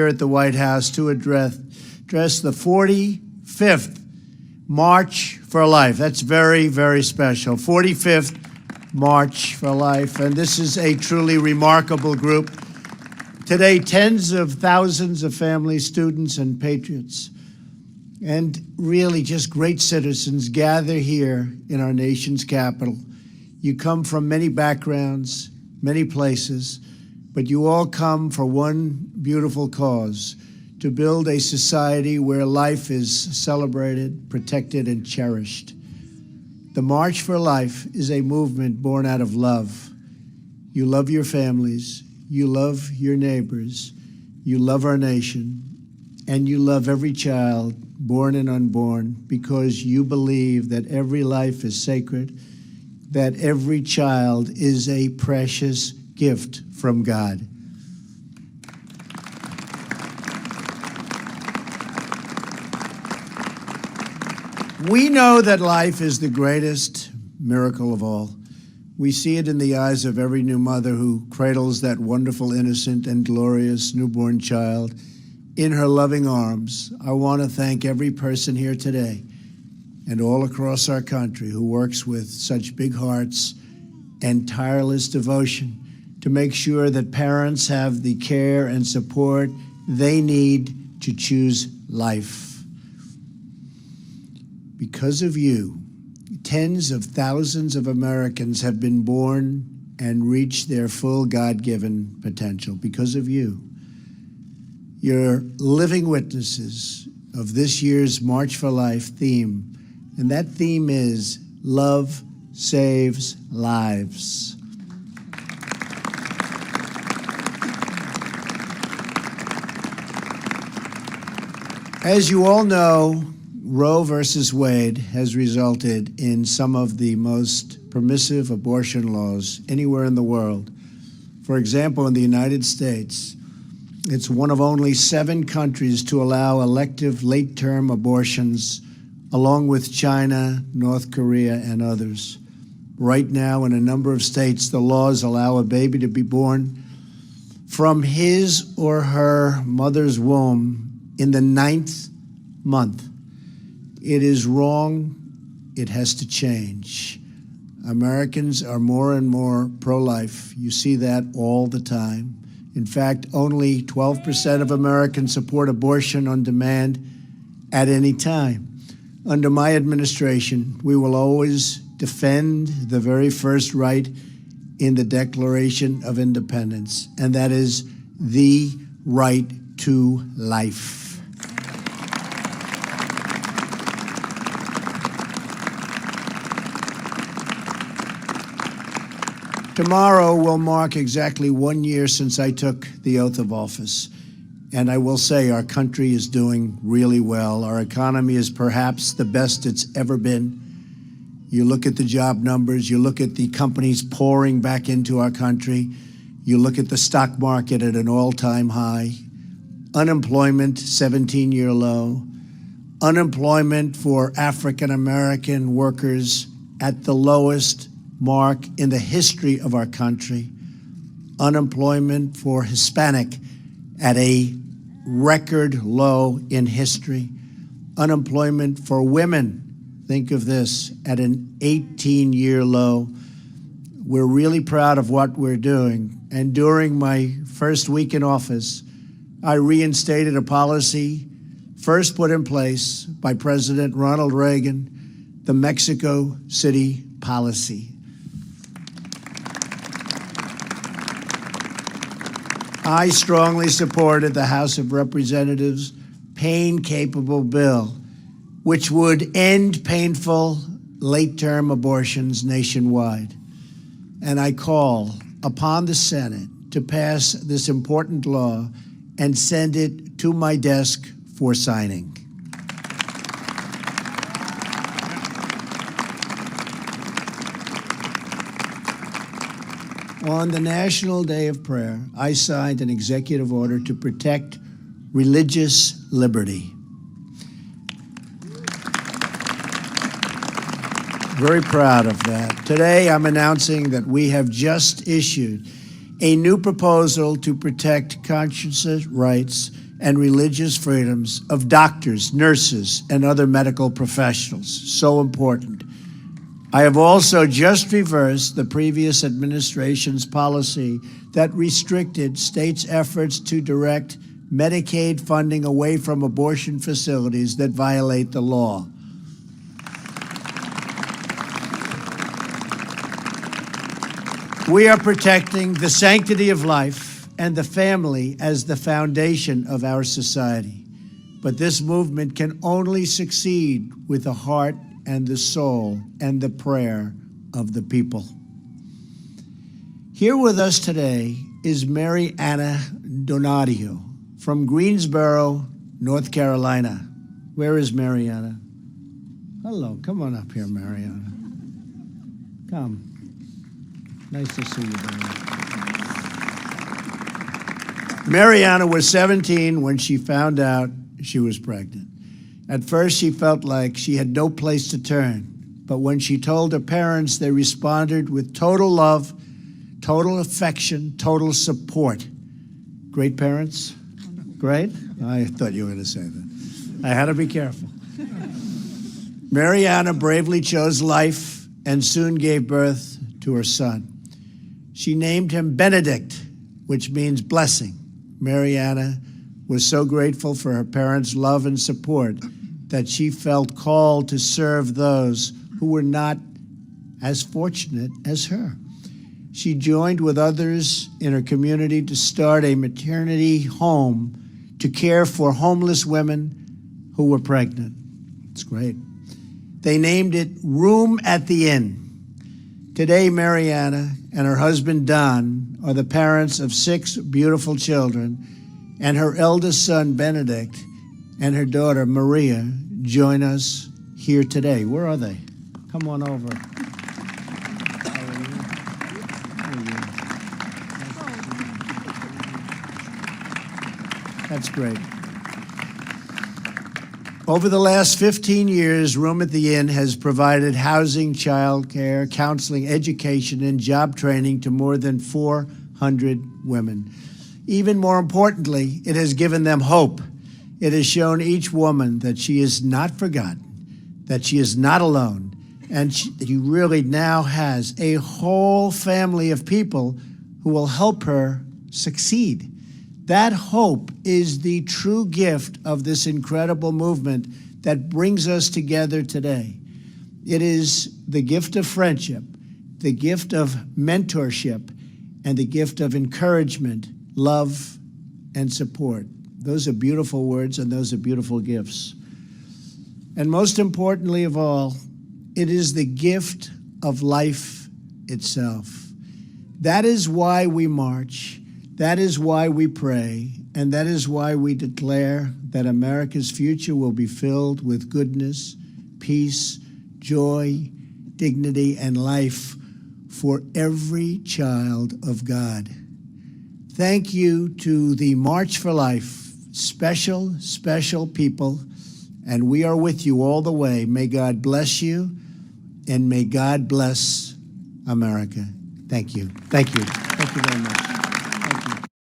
here at the White House to address the 45th March for Life. That's very, very special. 45th March for Life, and this is a truly remarkable group. Today, tens of thousands of families, students, and patriots, and really just great citizens gather here in our nation's capital. You come from many backgrounds, many places, but you all come for one beautiful cause: to build a society where life is celebrated, protected, and cherished. The March for Life is a movement born out of love. You love your families, you love your neighbors, you love our nation, and you love every child, born and unborn, because you believe that every life is sacred, that every child is a precious gift from God. We know that life is the greatest miracle of all. We see it in the eyes of every new mother who cradles that wonderful, innocent, and glorious newborn child in her loving arms. I want to thank every person here today and all across our country who works with such big hearts and tireless devotion to make sure that parents have the care and support they need to choose life. Because of you, tens of thousands of Americans have been born and reached their full God-given potential. Because of you. You're living witnesses of this year's March for Life theme, and that theme is Love Saves Lives. As you all know, Roe versus Wade has resulted in some of the most permissive abortion laws anywhere in the world. For example, in the United States, it's one of only 7 countries to allow elective late-term abortions, along with China, North Korea, and others. Right now, in a number of states, the laws allow a baby to be born from his or her mother's womb in the 9th month. It is wrong. It has to change. Americans are more and more pro-life. You see that all the time. In fact, only 12% of Americans support abortion on demand at any time. Under my administration, we will always defend the very first right in the Declaration of Independence, and that is the right to life. Tomorrow will mark exactly 1 year since I took the oath of office. And I will say our country is doing really well. Our economy is perhaps the best it's ever been. You look at the job numbers, you look at the companies pouring back into our country, you look at the stock market at an all-time high, unemployment, 17-year low, unemployment for African-American workers at the lowest mark in the history of our country, unemployment for Hispanic at a record low in history, unemployment for women, think of this, at an 18-year low. We're really proud of what we're doing. And during my first week in office, I reinstated a policy first put in place by President Ronald Reagan, the Mexico City policy. I strongly supported the House of Representatives' pain-capable bill, which would end painful late-term abortions nationwide. And I call upon the Senate to pass this important law and send it to my desk for signing. On the National Day of Prayer, I signed an executive order to protect religious liberty. Very proud of that. Today, I'm announcing that we have just issued a new proposal to protect conscience rights and religious freedoms of doctors, nurses, and other medical professionals. So important. I have also just reversed the previous administration's policy that restricted states' efforts to direct Medicaid funding away from abortion facilities that violate the law. We are protecting the sanctity of life and the family as the foundation of our society. But this movement can only succeed with the heart and the soul and the prayer of the people. Here with us today is Mary Anna Donadio from Greensboro, North Carolina. Where is Mary Anna? Hello, come on up here, Mary Anna. Come. Nice to see you, Mary Anna was 17 when she found out she was pregnant. At first, she felt like she had no place to turn. But when she told her parents, they responded with total love, total affection, total support. Great parents? Great? I thought you were going to say that. I had to be careful. Mary Anna bravely chose life and soon gave birth to her son. She named him Benedict, which means blessing. Mary Anna was so grateful for her parents' love and support that she felt called to serve those who were not as fortunate as her. She joined with others in her community to start a maternity home to care for homeless women who were pregnant. It's great. They named it Room at the Inn. Today, Mary Anna and her husband, Don, are the parents of 6 beautiful children, and her eldest son, Benedict, and her daughter, Maria, join us here today. Where are they? Come on over. How are you? How are you? That's great. Over the last 15 years, Room at the Inn has provided housing, childcare, counseling, education, and job training to more than 400 women. Even more importantly, it has given them hope. It has shown each woman that she is not forgotten, that she is not alone, and that she really now has a whole family of people who will help her succeed. That hope is the true gift of this incredible movement that brings us together today. It is the gift of friendship, the gift of mentorship, and the gift of encouragement, love, and support. Those are beautiful words, and those are beautiful gifts. And most importantly of all, it is the gift of life itself. That is why we march. That is why we pray, and that is why we declare that America's future will be filled with goodness, peace, joy, dignity, and life for every child of God. Thank you to the March for Life, special, special people, and we are with you all the way. May God bless you, and may God bless America. Thank you. Thank you. Thank you very much.